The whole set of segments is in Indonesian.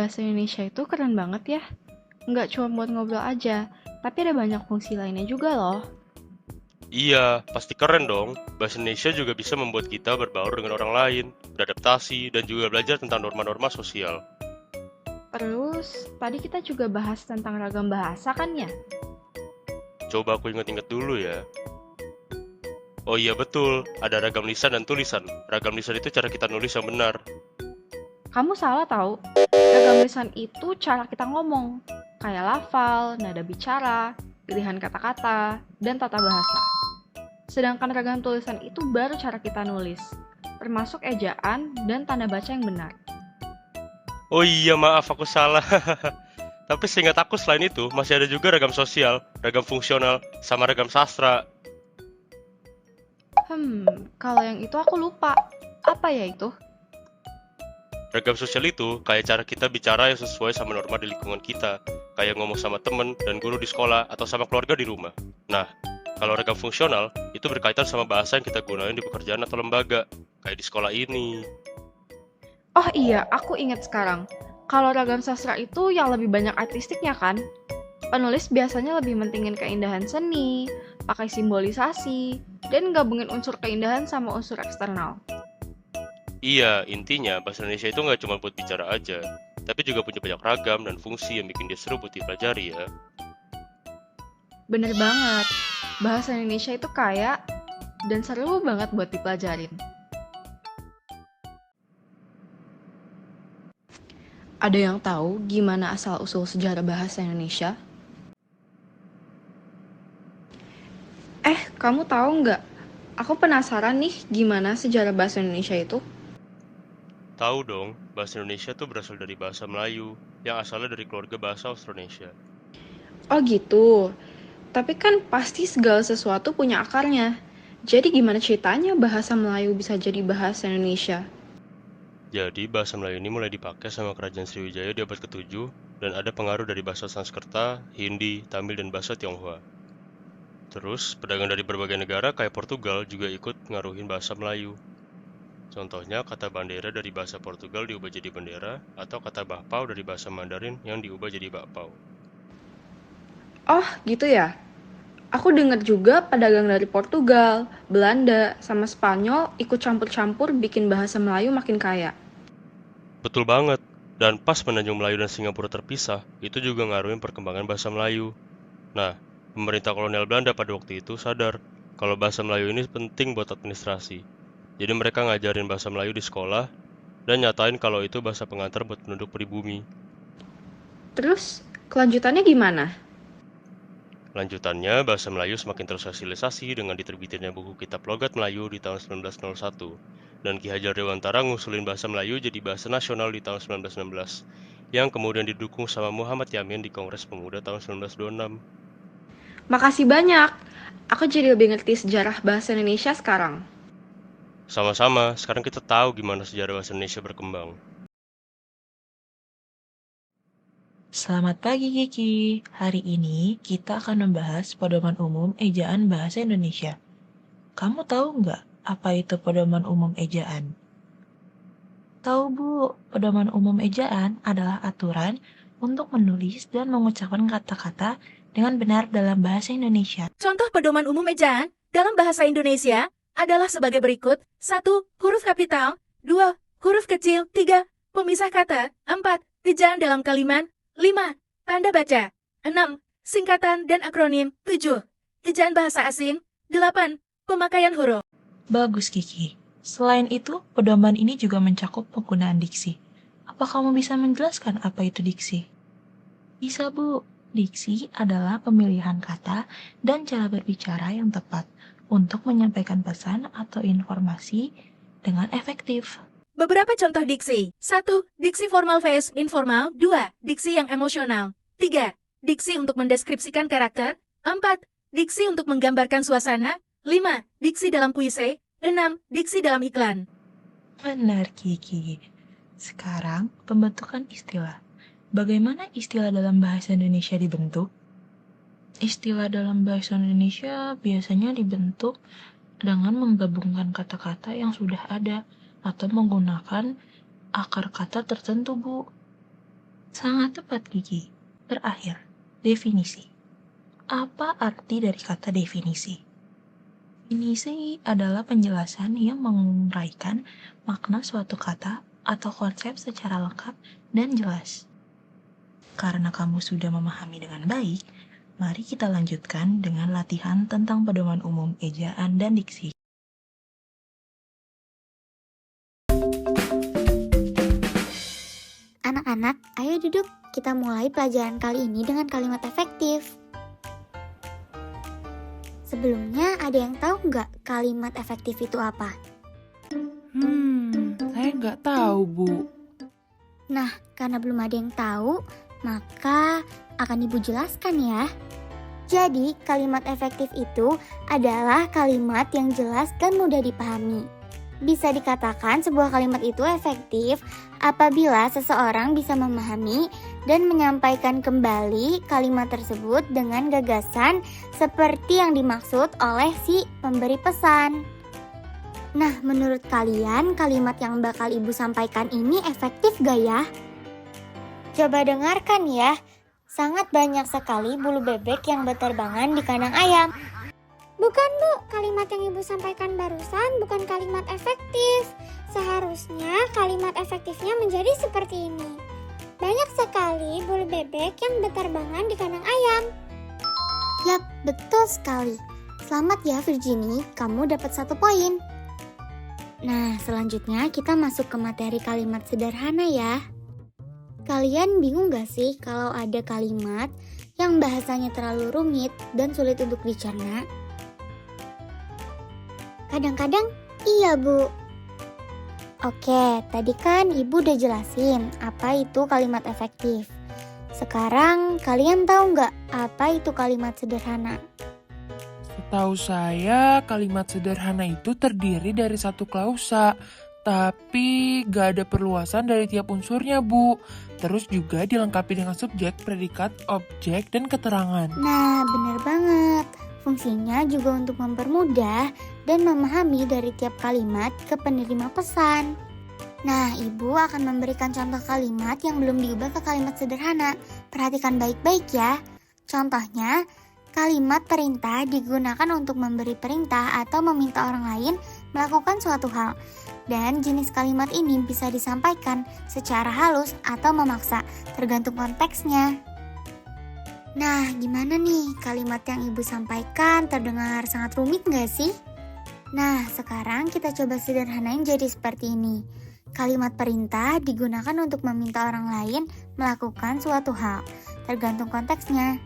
Bahasa Indonesia itu keren banget ya. Nggak cuma buat ngobrol aja, tapi ada banyak fungsi lainnya juga loh. Iya, pasti keren dong. Bahasa Indonesia juga bisa membuat kita berbaur dengan orang lain, beradaptasi, dan juga belajar tentang norma-norma sosial. Terus, tadi kita juga bahas tentang ragam bahasa kan ya? Coba aku ingat-ingat dulu ya. Oh iya betul, ada ragam lisan dan tulisan. Ragam lisan itu cara kita nulis yang benar. Kamu salah tahu. Ragam lisan itu cara kita ngomong. Kayak lafal, nada bicara, pilihan kata-kata, dan tata bahasa. Sedangkan ragam tulisan itu baru cara kita nulis, termasuk ejaan dan tanda baca yang benar. Oh iya maaf aku salah. Tapi seingat aku selain itu masih ada juga ragam sosial, ragam fungsional, sama ragam sastra. Kalau yang itu aku lupa. Apa ya itu? Ragam sosial itu kayak cara kita bicara yang sesuai sama norma di lingkungan kita, kayak ngomong sama temen dan guru di sekolah atau sama keluarga di rumah. Nah, kalau ragam fungsional itu berkaitan sama bahasa yang kita gunain di pekerjaan atau lembaga, kayak di sekolah ini. Oh iya, aku ingat sekarang. Kalau ragam sastra itu yang lebih banyak artistiknya kan? Penulis biasanya lebih mentingin keindahan seni, pakai simbolisasi, dan gabungin unsur keindahan sama unsur eksternal. Iya, intinya bahasa Indonesia itu nggak cuma buat bicara aja, tapi juga punya banyak ragam dan fungsi yang bikin dia seru buat dipelajari ya. Bener banget, bahasa Indonesia itu kaya dan seru banget buat dipelajarin. Ada yang tahu gimana asal-usul sejarah bahasa Indonesia? Kamu tahu nggak? Aku penasaran nih gimana sejarah bahasa Indonesia itu. Tahu dong, bahasa Indonesia tuh berasal dari bahasa Melayu, yang asalnya dari keluarga bahasa Austronesia. Oh gitu, tapi kan pasti segala sesuatu punya akarnya. Jadi gimana ceritanya bahasa Melayu bisa jadi bahasa Indonesia? Jadi, bahasa Melayu ini mulai dipakai sama Kerajaan Sriwijaya di abad ke-7, dan ada pengaruh dari bahasa Sanskerta, Hindi, Tamil, dan bahasa Tionghoa. Terus, pedagang dari berbagai negara kayak Portugal juga ikut ngaruhin bahasa Melayu. Contohnya, kata bandera dari bahasa Portugal diubah jadi bendera, atau kata bakpao dari bahasa Mandarin yang diubah jadi bakpao. Oh gitu ya? Aku dengar juga pedagang dari Portugal, Belanda, sama Spanyol ikut campur-campur bikin bahasa Melayu makin kaya. Betul banget. Dan pas Semenanjung Melayu dan Singapura terpisah, itu juga ngaruhin perkembangan bahasa Melayu. Nah, pemerintah kolonial Belanda pada waktu itu sadar kalau bahasa Melayu ini penting buat administrasi. Jadi mereka ngajarin bahasa Melayu di sekolah dan nyatain kalau itu bahasa pengantar buat penduduk pribumi. Terus, kelanjutannya gimana? Lanjutannya, bahasa Melayu semakin tersosialisasi dengan diterbitinnya buku Kitab Logat Melayu di tahun 1901. Dan Ki Hajar Dewantara ngusulin bahasa Melayu jadi bahasa nasional di tahun 1916, yang kemudian didukung sama Muhammad Yamin di Kongres Pemuda tahun 1926. Makasih banyak. Aku jadi lebih ngerti sejarah bahasa Indonesia sekarang. Sama-sama, sekarang kita tahu gimana sejarah bahasa Indonesia berkembang. Selamat pagi Kiki. Hari ini kita akan membahas pedoman umum ejaan bahasa Indonesia. Kamu tahu nggak apa itu pedoman umum ejaan? Tahu Bu, pedoman umum ejaan adalah aturan untuk menulis dan mengucapkan kata-kata dengan benar dalam bahasa Indonesia. Contoh pedoman umum ejaan dalam bahasa Indonesia adalah sebagai berikut. 1. Huruf kapital. 2. Huruf kecil. 3. Pemisah kata. 4. Ejaan dalam kalimat. 5. Tanda baca. 6. Singkatan dan akronim. 7. Ejaan bahasa asing. 8. Pemakaian huruf. Bagus Kiki. Selain itu, pedoman ini juga mencakup penggunaan diksi. Apa kamu bisa menjelaskan apa itu diksi? Bisa Bu. Diksi adalah pemilihan kata dan cara berbicara yang tepat untuk menyampaikan pesan atau informasi dengan efektif. Beberapa contoh diksi. 1. Diksi formal vs informal. 2. Diksi yang emosional. 3. Diksi untuk mendeskripsikan karakter. 4. Diksi untuk menggambarkan suasana. 5. Diksi dalam puisi. 6. Diksi dalam iklan. Benar Kiki. Sekarang pembentukan istilah. Bagaimana istilah dalam bahasa Indonesia dibentuk? Istilah dalam bahasa Indonesia biasanya dibentuk dengan menggabungkan kata-kata yang sudah ada atau menggunakan akar kata tertentu, Bu. Sangat tepat, Gigi. Terakhir, definisi. Apa arti dari kata definisi? Definisi adalah penjelasan yang menguraikan makna suatu kata atau konsep secara lengkap dan jelas. Karena kamu sudah memahami dengan baik, mari kita lanjutkan dengan latihan tentang pedoman umum ejaan dan diksi. Anak-anak, ayo duduk. Kita mulai pelajaran kali ini dengan kalimat efektif. Sebelumnya, ada yang tahu nggak kalimat efektif itu apa? Saya nggak tahu, Bu. Nah, karena belum ada yang tahu, maka akan Ibu jelaskan ya. Jadi, kalimat efektif itu adalah kalimat yang jelas dan mudah dipahami. Bisa dikatakan sebuah kalimat itu efektif apabila seseorang bisa memahami dan menyampaikan kembali kalimat tersebut dengan gagasan seperti yang dimaksud oleh si pemberi pesan. Nah, menurut kalian kalimat yang bakal Ibu sampaikan ini efektif gak ya? Coba dengarkan ya, sangat banyak sekali bulu bebek yang berterbangan di kandang ayam. Bukan Bu, kalimat yang Ibu sampaikan barusan bukan kalimat efektif. Seharusnya kalimat efektifnya menjadi seperti ini. Banyak sekali bulu bebek yang berterbangan di kandang ayam. Yap, betul sekali. Selamat ya Virginie, kamu dapat 1 poin. Nah, selanjutnya kita masuk ke materi kalimat sederhana ya. Kalian bingung gak sih kalau ada kalimat yang bahasanya terlalu rumit dan sulit untuk dicerna? Kadang-kadang iya Bu. Oke, tadi kan Ibu udah jelasin apa itu kalimat efektif. Sekarang kalian tahu nggak apa itu kalimat sederhana? Setahu saya, kalimat sederhana itu terdiri dari satu klausa, tapi nggak ada perluasan dari tiap unsurnya, Bu. Terus juga dilengkapi dengan subjek, predikat, objek, dan keterangan. Nah, bener banget. Fungsinya juga untuk mempermudah dan memahami dari tiap kalimat ke penerima pesan. Nah, Ibu akan memberikan contoh kalimat yang belum diubah ke kalimat sederhana. Perhatikan baik-baik ya. Contohnya, kalimat perintah digunakan untuk memberi perintah atau meminta orang lain melakukan suatu hal. Dan jenis kalimat ini bisa disampaikan secara halus atau memaksa, tergantung konteksnya. Nah, gimana nih kalimat yang Ibu sampaikan terdengar sangat rumit gak sih? Nah, sekarang kita coba sederhanain jadi seperti ini. Kalimat perintah digunakan untuk meminta orang lain melakukan suatu hal, tergantung konteksnya.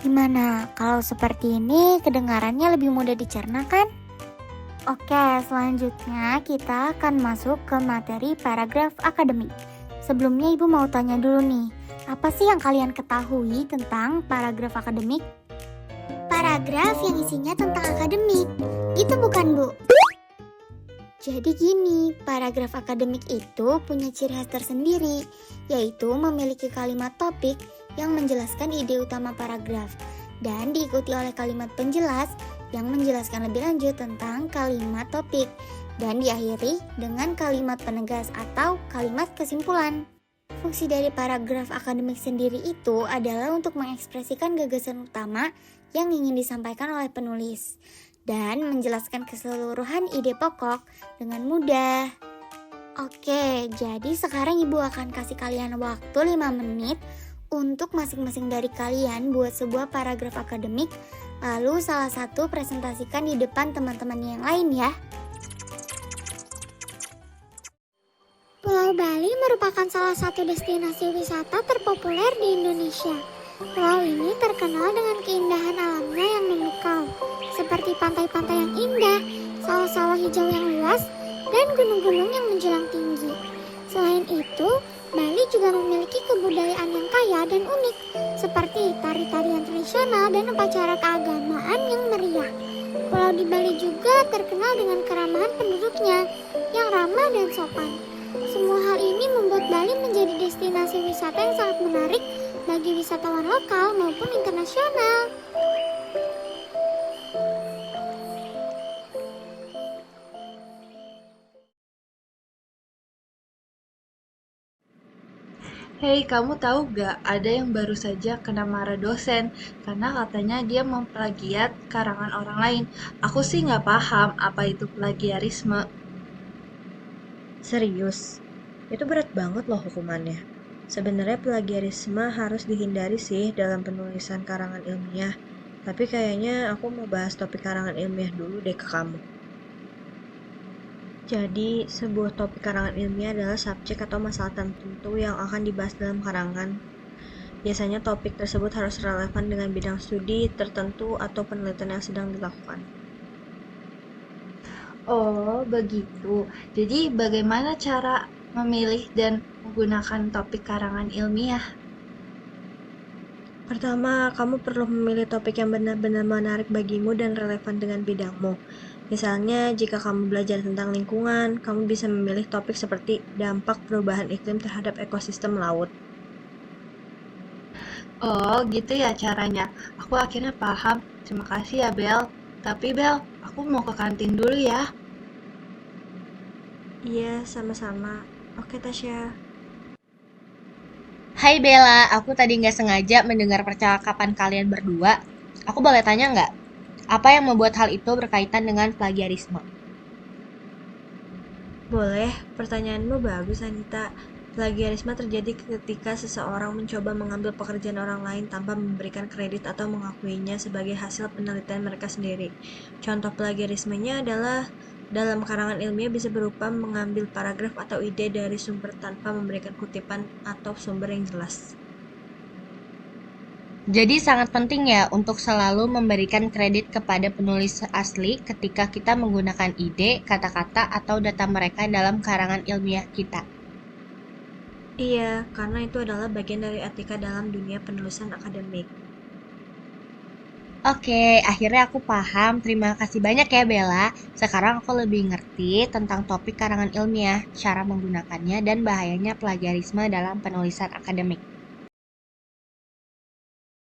Gimana kalau seperti ini kedengarannya lebih mudah dicerna kan? Oke, selanjutnya kita akan masuk ke materi paragraf akademik. Sebelumnya Ibu mau tanya dulu nih, apa sih yang kalian ketahui tentang paragraf akademik? Paragraf yang isinya tentang akademik, itu bukan Bu. Jadi gini, paragraf akademik itu punya ciri khas tersendiri, yaitu memiliki kalimat topik yang menjelaskan ide utama paragraf, dan diikuti oleh kalimat penjelas yang menjelaskan lebih lanjut tentang kalimat topik, dan diakhiri dengan kalimat penegas atau kalimat kesimpulan. Fungsi dari paragraf akademik sendiri itu adalah untuk mengekspresikan gagasan utama yang ingin disampaikan oleh penulis dan menjelaskan keseluruhan ide pokok dengan mudah. Oke, jadi sekarang Ibu akan kasih kalian waktu 5 menit untuk masing-masing dari kalian buat sebuah paragraf akademik, lalu salah satu presentasikan di depan teman-temannya yang lain ya. Pulau Bali merupakan salah satu destinasi wisata terpopuler di Indonesia. Pulau ini terkenal dengan keindahan alamnya yang memukau, seperti pantai-pantai yang indah, sawah-sawah hijau yang luas, dan gunung-gunung yang menjulang tinggi. Selain itu, Bali juga memiliki kebudayaan yang kaya dan unik, seperti tari-tarian tradisional dan upacara keagamaan yang meriah. Pulau di Bali juga terkenal dengan keramahan penduduknya yang ramah dan sopan. Semua hal ini membuat Bali menjadi destinasi wisata yang sangat menarik bagi wisatawan lokal maupun internasional. Hei, kamu tahu gak, ada yang baru saja kena marah dosen karena katanya dia memplagiat karangan orang lain. Aku sih nggak paham apa itu plagiarisme. Serius, itu berat banget loh hukumannya. Sebenarnya plagiarisme harus dihindari sih dalam penulisan karangan ilmiah. Tapi kayaknya aku mau bahas topik karangan ilmiah dulu deh ke kamu. Jadi, sebuah topik karangan ilmiah adalah subjek atau masalah tertentu yang akan dibahas dalam karangan. Biasanya topik tersebut harus relevan dengan bidang studi tertentu atau penelitian yang sedang dilakukan. Oh, begitu. Jadi bagaimana cara memilih dan menggunakan topik karangan ilmiah? Pertama, kamu perlu memilih topik yang benar-benar menarik bagimu dan relevan dengan bidangmu. Misalnya, jika kamu belajar tentang lingkungan, kamu bisa memilih topik seperti dampak perubahan iklim terhadap ekosistem laut. Oh, gitu ya caranya. Aku akhirnya paham. Terima kasih ya, Bel. Tapi Bel, aku mau ke kantin dulu ya. Iya, sama-sama. Oke, Tasya. Hai Bella, aku tadi nggak sengaja mendengar percakapan kalian berdua. Aku boleh tanya nggak? Apa yang membuat hal itu berkaitan dengan plagiarisme? Boleh, pertanyaanmu bagus, Anita. Plagiarisme terjadi ketika seseorang mencoba mengambil pekerjaan orang lain tanpa memberikan kredit atau mengakuinya sebagai hasil penelitian mereka sendiri. Contoh plagiarismenya adalah dalam karangan ilmiah bisa berupa mengambil paragraf atau ide dari sumber tanpa memberikan kutipan atau sumber yang jelas. Jadi sangat penting ya untuk selalu memberikan kredit kepada penulis asli ketika kita menggunakan ide, kata-kata, atau data mereka dalam karangan ilmiah kita. Iya, karena itu adalah bagian dari etika dalam dunia penulisan akademik. Oke, akhirnya aku paham. Terima kasih banyak ya Bella. Sekarang aku lebih ngerti tentang topik karangan ilmiah, cara menggunakannya, dan bahayanya plagiarisme dalam penulisan akademik.